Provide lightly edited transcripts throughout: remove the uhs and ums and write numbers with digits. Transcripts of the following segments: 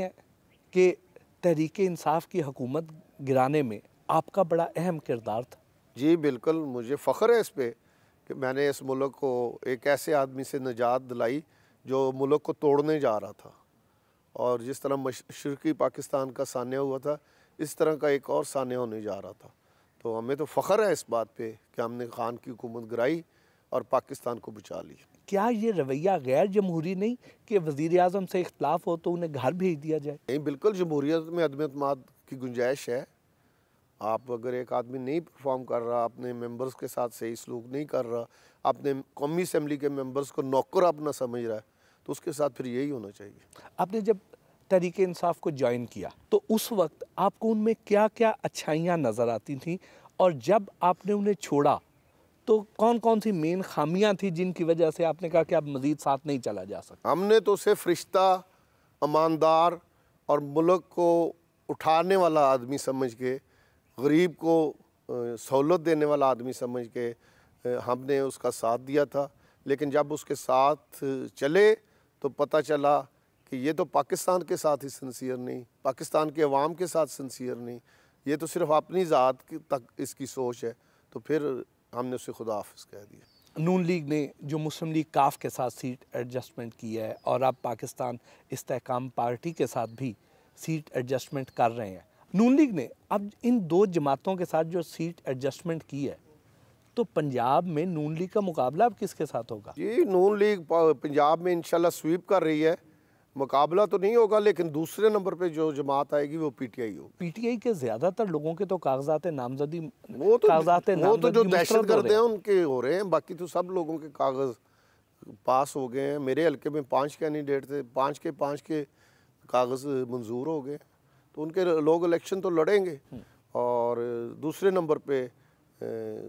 कि तहरीक इंसाफ की हुकूमत गिराने में आपका बड़ा अहम किरदार था। जी बिल्कुल, मुझे फ़ख्र है इस पे कि मैंने इस मुल्क को एक ऐसे आदमी से निजात दिलाई जो मुल्क को तोड़ने जा रहा था, और जिस तरह मशरक़ी पाकिस्तान का सान्या हुआ था, इस तरह का एक और सान्या होने जा रहा था। तो हमें तो फ़ख्र है इस बात पे कि हमने खान की हुकूमत गिराई और पाकिस्तान को बचा लिया। क्या ये रवैया गैर जमहूरी नहीं कि वज़ीर आज़म से इख्तलाफ हो तो उन्हें घर भेज दिया जाए? नहीं, बिल्कुल जमहूरियत में अदम एतमाद की गुंजाइश है। आप अगर एक आदमी नहीं परफॉर्म कर रहा, अपने मेंबर्स के साथ सही सलूक नहीं कर रहा, अपने कौमी असम्बली के मेंबर्स को नौकर अपना समझ रहा है, तो उसके साथ फिर यही होना चाहिए। आपने जब तहरीक इंसाफ को ज्वाइन किया तो उस वक्त आपको उनमें क्या क्या अच्छाइयाँ नज़र आती थीं, और जब आपने उन्हें छोड़ा तो कौन कौन सी मेन खामियां थी जिनकी वजह से आपने कहा कि अब मज़ीद साथ नहीं चला जा सकता? हमने तो उसे फरिश्ता, ईमानदार और मुल्क को उठाने वाला आदमी समझ के, गरीब को सहूलत देने वाला आदमी समझ के हमने उसका साथ दिया था। लेकिन जब उसके साथ चले तो पता चला कि ये तो पाकिस्तान के साथ ही सिंसियर नहीं, पाकिस्तान के अवाम के साथ सिंसियर नहीं, ये तो सिर्फ अपनी ज़ात तक इसकी सोच है। तो फिर हमने उसे खुदा हाफिज़ कह दिया। नून लीग ने जो मुस्लिम लीग काफ के साथ सीट एडजस्टमेंट की है, और अब पाकिस्तान इस्तेहकाम पार्टी के साथ भी सीट एडजस्टमेंट कर रहे हैं, नून लीग ने अब इन दो जमातों के साथ जो सीट एडजस्टमेंट की है, तो पंजाब में नून लीग का मुकाबला अब किसके साथ होगा? जी, नून लीग पंजाब में इंशाल्लाह स्वीप कर रही है। मुकाबला तो नहीं होगा, लेकिन दूसरे नंबर पे जो जमात आएगी वो पीटीआई होगी। पीटीआई के ज़्यादातर लोगों के तो कागजात नामजदी वो तो जो दहशतगर्द हैं उनके हो रहे हैं, बाकी तो सब लोगों के कागज़ पास हो गए हैं। मेरे हल्के में 5 कैंडिडेट थे, 5 के कागज़ मंजूर हो गए, तो उनके लोग इलेक्शन तो लड़ेंगे। और दूसरे नंबर पे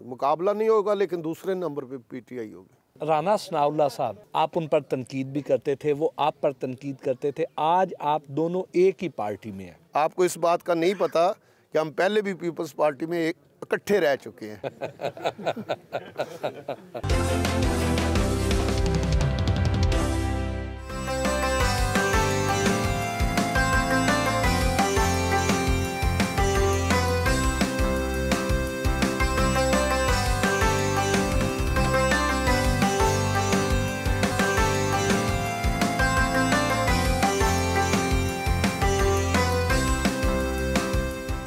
मुकाबला नहीं होगा, लेकिन दूसरे नंबर पे पीटीआई होगी। राना सनाउल्लाह साहब, आप उन पर तनकीद भी करते थे, वो आप पर तनकीद करते थे, आज आप दोनों एक ही पार्टी में हैं। आपको इस बात का नहीं पता कि हम पहले भी पीपल्स पार्टी में इकट्ठे रह चुके हैं।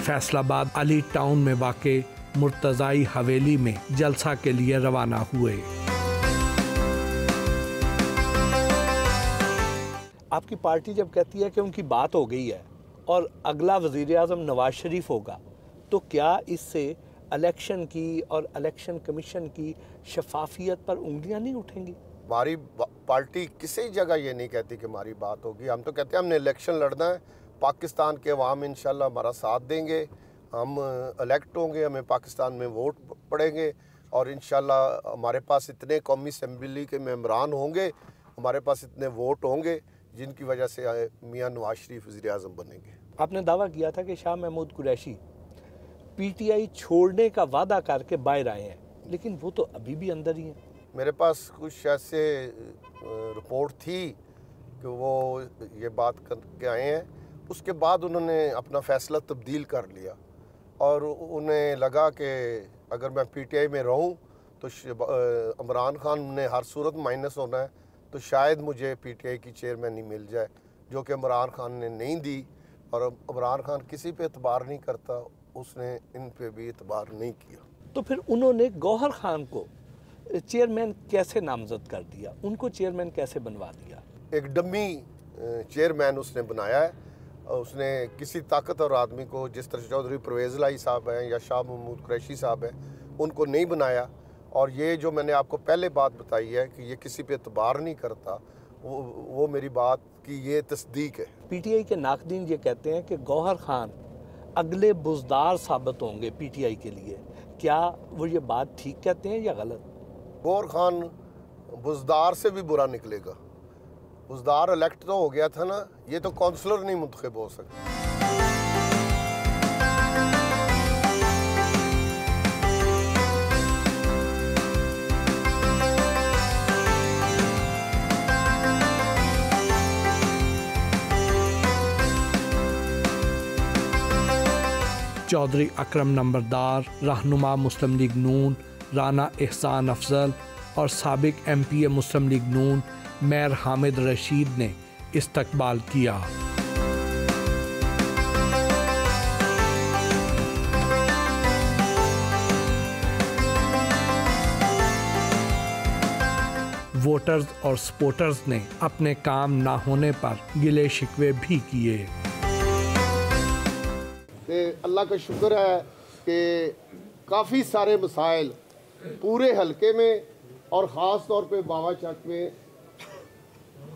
फैसलाबाद अली टाउन में वाक़े मुर्तज़ाई हवेली में जलसा के लिए रवाना हुए। आपकी पार्टी जब कहती है कि उनकी बात हो गई है और अगला वज़ीर आज़म नवाज शरीफ होगा, तो क्या इससे इलेक्शन की और इलेक्शन कमीशन की शफाफियत पर उंगलियां नहीं उठेंगी? हमारी पार्टी किसी जगह ये नहीं कहती कि हमारी बात होगी। हम तो कहते हैं हमने इलेक्शन लड़ना है, पाकिस्तान के अवाम इंशाल्लाह हमारा साथ देंगे, हम इलेक्ट होंगे, हमें पाकिस्तान में वोट पड़ेंगे, और इंशाल्लाह हमारे पास इतने कौमी असम्बली के मेंबरान होंगे, हमारे पास इतने वोट होंगे जिनकी वजह से मियां नवाज शरीफ वज़ीर आज़म बनेंगे। आपने दावा किया था कि शाह महमूद कुरैशी पीटीआई छोड़ने का वादा करके बाहर आए हैं, लेकिन वो तो अभी भी अंदर ही हैं। मेरे पास कुछ ऐसे रिपोर्ट थी कि वो ये बात करके आए हैं, उसके बाद उन्होंने अपना फ़ैसला तब्दील कर लिया, और उन्हें लगा कि अगर मैं पीटीआई में रहूं तो इमरान खान ने हर सूरत माइनस होना है, तो शायद मुझे पीटीआई की चेयरमैनी मिल जाए, जो कि इमरान खान ने नहीं दी। और इमरान खान किसी पे एतबार नहीं करता, उसने इन पे भी एतबार नहीं किया। तो फिर उन्होंने गौहर खान को चेयरमैन कैसे नामजद कर दिया, उनको चेयरमैन कैसे बनवा दिया? एक डमी चेयरमैन उसने बनाया है। उसने किसी ताकत और आदमी को, जिस तरह चौधरी परवेज़ लाई साहब हैं या शाह महमूद कुरैशी साहब हैं, उनको नहीं बनाया। और ये जो मैंने आपको पहले बात बताई है कि ये किसी पे एतबार नहीं करता, वो मेरी बात की ये तस्दीक है। पीटीआई के नाकदीन ये कहते हैं कि गौहर खान अगले बुज़दार साबित होंगे पीटीआई के लिए, क्या वो ये बात ठीक कहते हैं या गलत? गौहर खान बुज़दार से भी बुरा निकलेगा। बुज़दार इलेक्ट तो हो गया था ना, ये तो काउंसलर नहीं मुंतखब हो सकता। चौधरी अकरम नंबरदार, रहनुमा मुस्लिम लीग नून राना एहसान अफजल और साबिक MP मुस्लिम लीग नून मेयर हामिद रशीद ने इस्तकबाल किया। वोटर्स और सपोर्टर्स ने अपने काम ना होने पर गिले शिकवे भी किए। अल्लाह का शुक्र है कि काफ़ी सारे मसाइल पूरे हलके में और ख़ास तौर पे बाबा चक में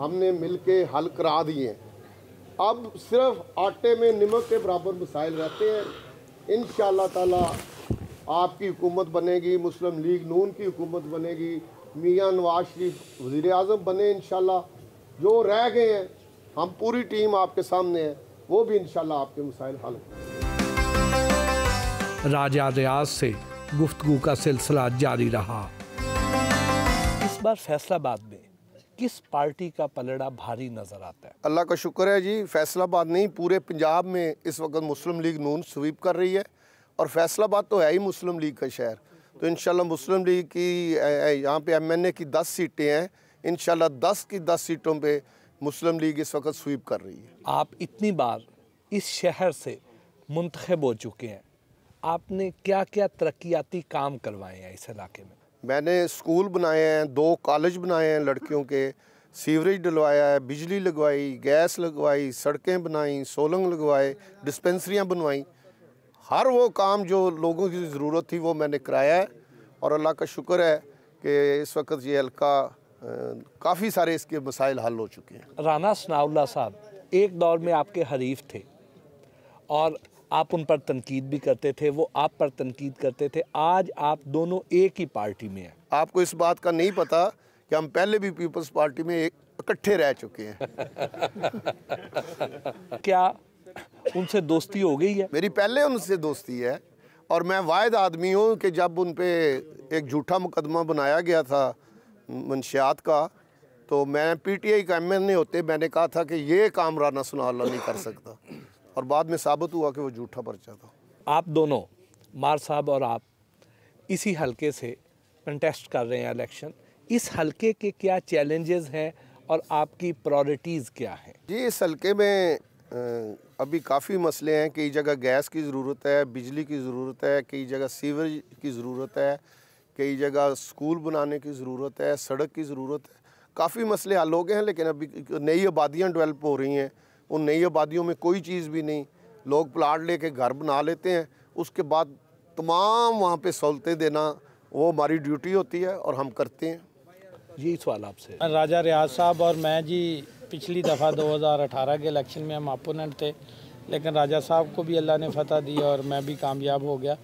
हमने मिलके हल करा दिए हैं। अब सिर्फ आटे में नमक के बराबर मसाइल रहते हैं। इंशाअल्लाह ताला आपकी हुकूमत बनेगी, मुस्लिम लीग नून की हुकूमत बनेगी, मियाँ नवाज शरीफ वज़ीर आज़म बने इंशाअल्लाह। जो रह गए हैं हम पूरी टीम आपके सामने है, वो भी इंशाअल्लाह आपके मसाइल हल करें। राजा रियाज से गुफ्तगू का सिलसिला जारी रहा। इस बार फैसलाबाद में किस पार्टी का पलड़ा भारी नजर आता है? अल्लाह का शुक्र है जी, फैसलाबाद नहीं पूरे पंजाब में इस वक्त मुस्लिम लीग नून स्वीप कर रही है और फैसलाबाद तो है ही मुस्लिम लीग का शहर। तो इंशाल्लाह मुस्लिम लीग की यहाँ पे MNA की 10 सीटें हैं, इंशाल्लाह 10 की 10 सीटों पे मुस्लिम लीग इस वक्त स्वीप कर रही है। आप इतनी बार इस शहर से मुंतखब हो चुके हैं, आपने क्या क्या तरक्याती काम करवाए हैं इस इलाके में? मैंने स्कूल बनाए हैं, 2 कॉलेज बनाए हैं लड़कियों के, सीवरेज डलवाया है, बिजली लगवाई, गैस लगवाई, सड़कें बनाई, सोलंग लगवाए, डिस्पेंसरियाँ बनवाई। हर वो काम जो लोगों की ज़रूरत थी वो मैंने कराया है और अल्लाह का शुक्र है कि इस वक्त ये हल्का काफ़ी सारे इसके मसाइल हल हो चुके हैं। राना सनाउल्लाह साहब एक दौर में आपके हरीफ थे और आप उन पर तनकीद भी करते थे, वो आप पर तनकीद करते थे। आज आप दोनों एक ही पार्टी में हैं। आपको इस बात का नहीं पता कि हम पहले भी पीपल्स पार्टी में इकट्ठे रह चुके हैं। क्या उनसे दोस्ती हो गई है? मेरी पहले उनसे दोस्ती है और मैं वाहिद आदमी हूँ कि जब उन पे एक झूठा मुकदमा बनाया गया था मंशियात का, तो मैं PTI का MNA होते मैंने कहा था कि ये काम राना सनाउल्लाह नहीं कर सकता और बाद में साबित हुआ कि वो झूठा पर्चा था। आप दोनों, मार साहब और आप, इसी हलके से कंटेस्ट कर रहे हैं इलेक्शन। इस हलके के क्या चैलेंजेस हैं और आपकी प्रायोरिटीज़ क्या हैं? जी, इस हलके में अभी काफ़ी मसले हैं। कई जगह गैस की ज़रूरत है, बिजली की ज़रूरत है, कई जगह सीवरेज की ज़रूरत है, कई जगह स्कूल बनाने की ज़रूरत है, सड़क की ज़रूरत है। काफ़ी मसले हल हो गए हैं, लेकिन अभी नई आबादियाँ डेवलप हो रही हैं। उन नई आबादियों में कोई चीज़ भी नहीं, लोग प्लाट लेके घर बना लेते हैं, उसके बाद तमाम वहाँ पे सहूलतें देना वो हमारी ड्यूटी होती है और हम करते हैं। यही सवाल आपसे। राजा रियाज साहब और मैं जी पिछली दफ़ा 2018 के इलेक्शन में हम अपोनेंट थे, लेकिन राजा साहब को भी अल्लाह ने फतह दी और मैं भी कामयाब हो गया।